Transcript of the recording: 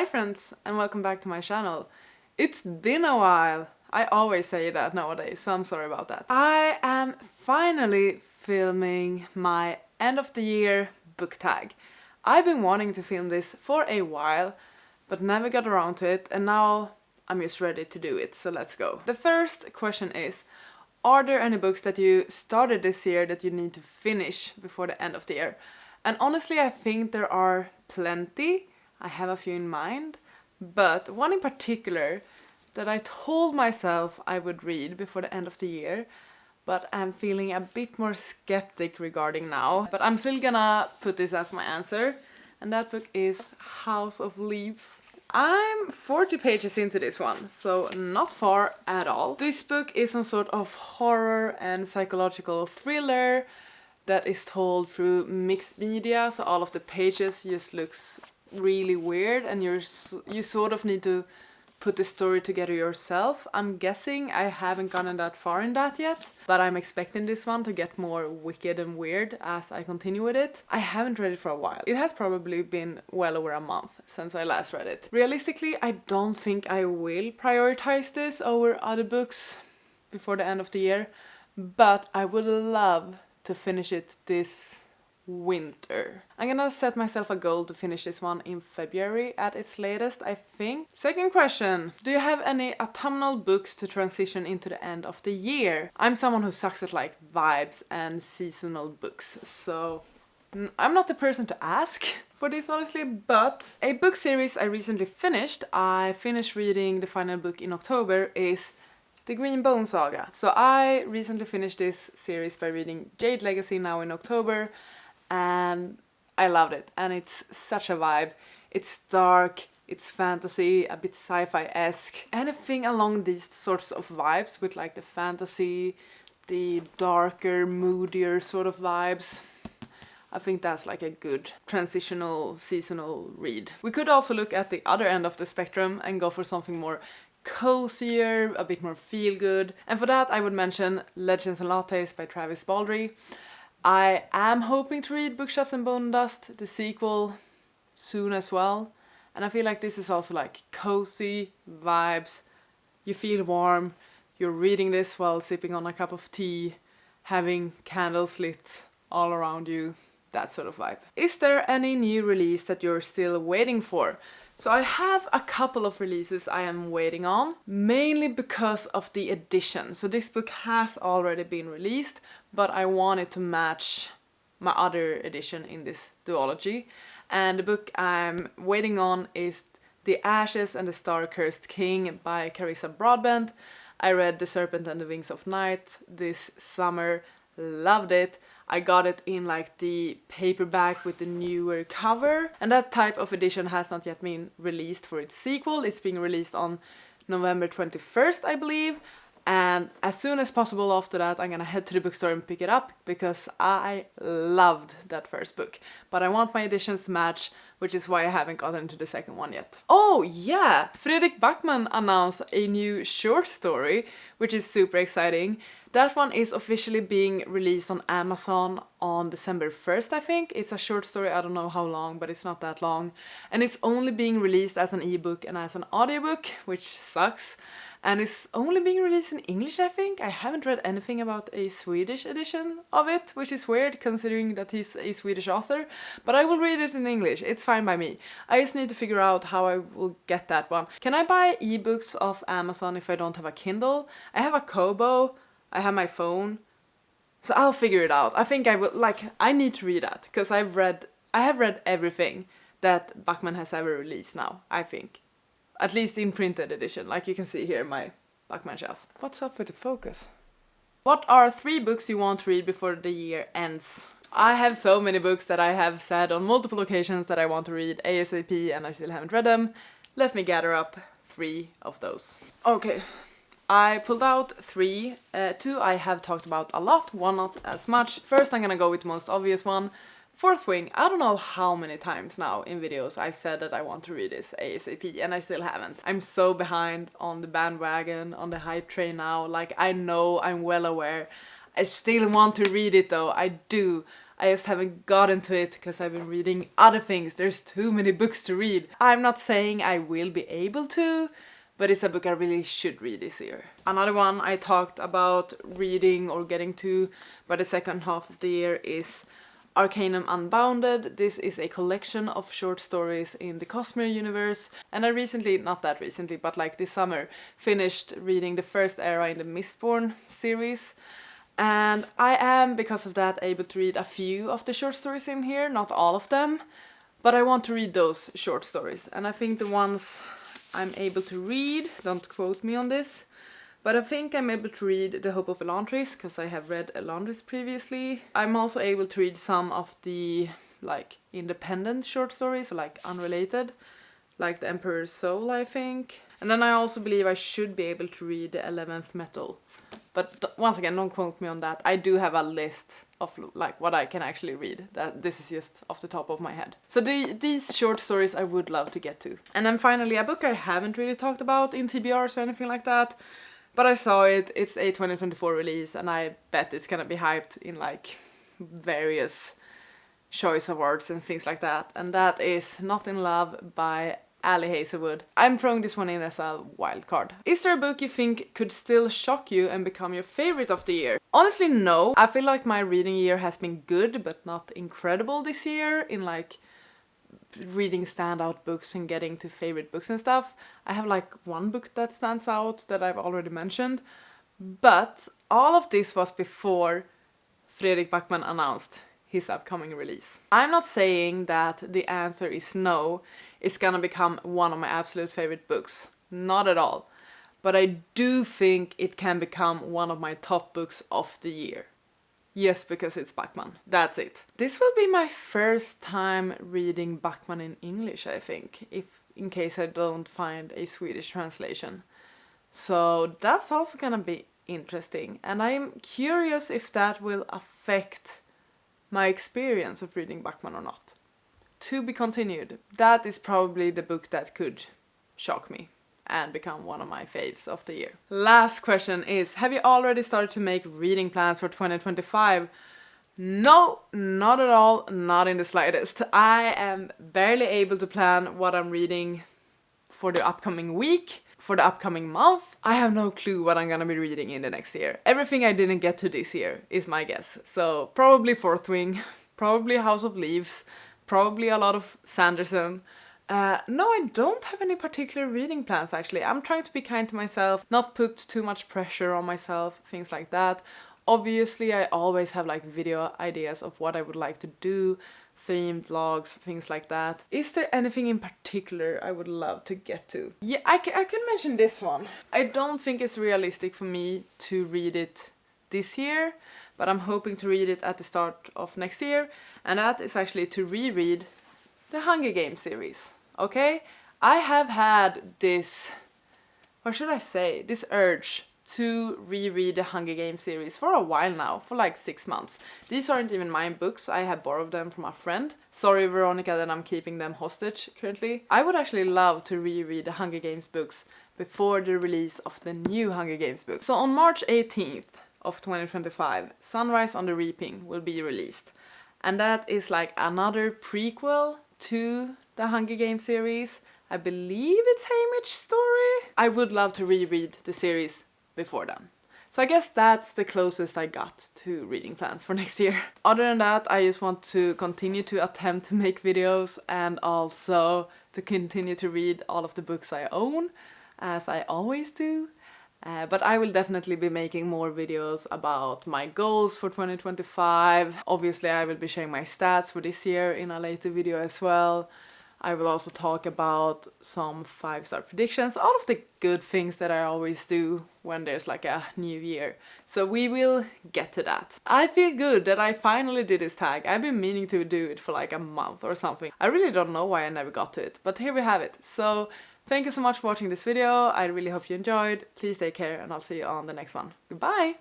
Hi friends, and welcome back to my channel. It's been a while. I always say that nowadays, so I'm sorry about that. I am finally filming my end of the year book tag. I've been wanting to film this for a while, but never got around to it, and now I'm just ready to do it, so let's go. The first question is, are there any books that you started this year that you need to finish before the end of the year? And honestly, I think there are plenty. I have a few in mind, but one in particular that I told myself I would read before the end of the year, but I'm feeling a bit more skeptic regarding now. But I'm still gonna put this as my answer, and that book is House of Leaves. I'm 40 pages into this one, so not far at all. This book is some sort of horror and psychological thriller that is told through mixed media, so all of the pages just looks really weird and you sort of need to put the story together yourself. I'm guessing I haven't gotten that far in that yet, but I'm expecting this one to get more wicked and weird as I continue with it. I haven't read it for a while. It has probably been well over a month since I last read it. Realistically, I don't think I will prioritize this over other books before the end of the year, but I would love to finish it this winter. I'm gonna set myself a goal to finish this one in February at its latest, I think. Second question. Do you have any autumnal books to transition into the end of the year? I'm someone who sucks at like vibes and seasonal books, so I'm not the person to ask for this honestly, but a book series I recently finished, I finished reading the final book in October, is The Green Bone Saga. So I recently finished this series by reading Jade Legacy now in October, and I loved it, and it's such a vibe. It's dark, it's fantasy, a bit sci-fi-esque, anything along these sorts of vibes with like the fantasy, the darker, moodier sort of vibes. I think that's like a good transitional seasonal read. We could also look at the other end of the spectrum and go for something more cozier, a bit more feel-good. And for that I would mention Legends and Lattes by Travis Baldree. I am hoping to read Bookshops and Bone Dust, the sequel, soon as well. And I feel like this is also like cozy vibes. You feel warm, you're reading this while sipping on a cup of tea, having candles lit all around you, that sort of vibe. Is there any new release that you're still waiting for? So I have a couple of releases I am waiting on, mainly because of the edition. So this book has already been released, but I want it to match my other edition in this duology. And the book I'm waiting on is The Ashes and the Star-Cursed King by Carissa Broadbent. I read The Serpent and the Wings of Night this summer, loved it. I got it in like the paperback with the newer cover, and that type of edition has not yet been released for its sequel. It's being released on November 21st, I believe, and as soon as possible after that I'm gonna head to the bookstore and pick it up because I loved that first book. But I want my editions to match, which is why I haven't gotten to the second one yet. Oh yeah! Fredrik Backman announced a new short story, which is super exciting. That one is officially being released on Amazon on December 1st, I think. It's a short story, I don't know how long, but it's not that long. And it's only being released as an ebook and as an audiobook, which sucks. And it's only being released in English, I think. I haven't read anything about a Swedish edition of it, which is weird considering that he's a Swedish author. But I will read it in English, it's fine by me. I just need to figure out how I will get that one. Can I buy ebooks off Amazon if I don't have a Kindle? I have a Kobo, I have my phone, so I'll figure it out. I think I will, I need to read that, because I have read everything that Backman has ever released now, I think. At least in printed edition, like you can see here in my Backman shelf. What's up with the focus? What are 3 books you want to read before the year ends? I have so many books that I have said on multiple occasions that I want to read ASAP and I still haven't read them. Let me gather up 3 of those. Okay, I pulled out 3. 2 I have talked about a lot, 1 not as much. First I'm gonna go with the most obvious one. Fourth Wing. I don't know how many times now in videos I've said that I want to read this ASAP and I still haven't. I'm so behind on the bandwagon, on the hype train now. Like, I know, I'm well aware. I still want to read it though, I do. I just haven't gotten to it because I've been reading other things. There's too many books to read. I'm not saying I will be able to, but it's a book I really should read this year. Another one I talked about reading or getting to by the second half of the year is Arcanum Unbounded. This is a collection of short stories in the Cosmere universe, and I recently, not that recently, but like this summer, finished reading the first era in the Mistborn series. And I am, because of that, able to read a few of the short stories in here, not all of them, but I want to read those short stories. And I think the ones I'm able to read, don't quote me on this, but I think I'm able to read The Hope of Elantris, because I have read Elantris previously. I'm also able to read some of the like independent short stories, like unrelated, like The Emperor's Soul, I think. And then I also believe I should be able to read The 11th Metal. But once again, don't quote me on that. I do have a list of like what I can actually read. That this is just off the top of my head. So these short stories I would love to get to. And then finally, a book I haven't really talked about in TBRs or anything like that, but I saw it. It's a 2024 release, and I bet it's gonna be hyped in like various choice awards and things like that. And that is Not in Love by Ali Hazelwood. I'm throwing this one in as a wild card. Is there a book you think could still shock you and become your favorite of the year? Honestly, no. I feel like my reading year has been good but not incredible this year in like reading standout books and getting to favorite books and stuff. I have like one book that stands out that I've already mentioned, but all of this was before Fredrik Backman announced his upcoming release. I'm not saying that the answer is no, it's gonna become one of my absolute favorite books. Not at all. But I do think it can become one of my top books of the year. Yes, because it's Backman. That's it. This will be my first time reading Backman in English, I think, if in case I don't find a Swedish translation. So that's also gonna be interesting. And I'm curious if that will affect my experience of reading Backman or not. To be continued. That is probably the book that could shock me and become one of my faves of the year. Last question is, have you already started to make reading plans for 2025? No, not at all, not in the slightest. I am barely able to plan what I'm reading for the upcoming week, for the upcoming month. I have no clue what I'm gonna be reading in the next year. Everything I didn't get to this year is my guess. So probably Fourth Wing, probably House of Leaves, probably a lot of Sanderson. No, I don't have any particular reading plans actually. I'm trying to be kind to myself, not put too much pressure on myself, things like that. Obviously, I always have like video ideas of what I would like to do, themed vlogs, things like that. Is there anything in particular I would love to get to? Yeah, I can mention this one. I don't think it's realistic for me to read it this year, but I'm hoping to read it at the start of next year, and that is actually to reread the Hunger Games series. Okay? I have had this, what should I say, this urge to reread the Hunger Games series for a while now, for like 6 months. These aren't even my books, I have borrowed them from a friend. Sorry Veronica that I'm keeping them hostage currently. I would actually love to reread the Hunger Games books before the release of the new Hunger Games book. So on March 18th of 2025, Sunrise on the Reaping will be released. And that is like another prequel to the Hunger Games series. I believe it's Haymitch's story. I would love to reread the series before then. So I guess that's the closest I got to reading plans for next year. Other than that, I just want to continue to attempt to make videos and also to continue to read all of the books I own, as I always do. But I will definitely be making more videos about my goals for 2025. Obviously, I will be sharing my stats for this year in a later video as well. I will also talk about some 5-star predictions, all of the good things that I always do when there's like a new year. So we will get to that. I feel good that I finally did this tag. I've been meaning to do it for like a month or something. I really don't know why I never got to it, but here we have it. So thank you so much for watching this video. I really hope you enjoyed. Please take care and I'll see you on the next one. Goodbye!